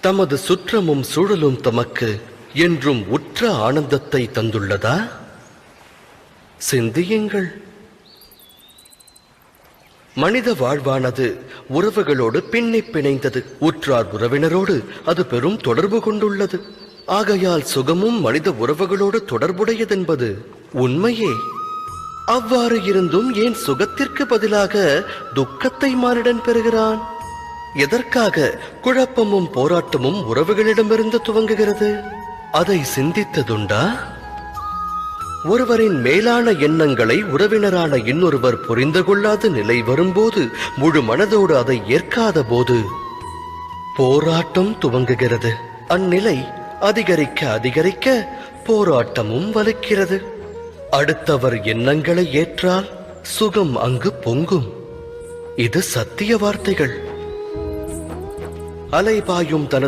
தமது சுற்றமும் சூழலும் தமக்கு என்றும் உற்ற ஆனந்தத்தை தந்துள்ளதா? சிந்தியுங்கள். மனித வாழ்வானது உறவுகளோடு பின்னி பிணைந்தது. உற்றார் உறவினரோடு அது பெரும் தொடர்பு கொண்டுள்ளது. ஆகையால் சுகமும் மனித உறவுகளோடு தொடர்புடையதென்பது உண்மையே. அவ்வாறு இருந்தும் ஏன் சுகத்திற்கு பதிலாக துக்கத்தை மானிடன் பெறுகிறான்? எதற்காக குழப்பமும் போராட்டமும் உறவுகளிடமிருந்து துவங்குகிறது? அதை சிந்தித்ததுண்டா? ஒருவரின் மேலான எண்ணங்களை உறவினரான இன்னொருவர் புரிந்து கொள்ளாத நிலை வரும்போது, முழு மனதோடு அதை ஏற்காத போது போராட்டம் துவங்குகிறது. அந்நிலை அதிகரிக்க அதிகரிக்க போராட்டமும் வலுக்கிறது. அடுத்தவர் எண்ணங்களை ஏற்றால் சுகம் அங்கு பொங்கும். இது சத்திய வார்த்தைகள். அலைபாயும் தனது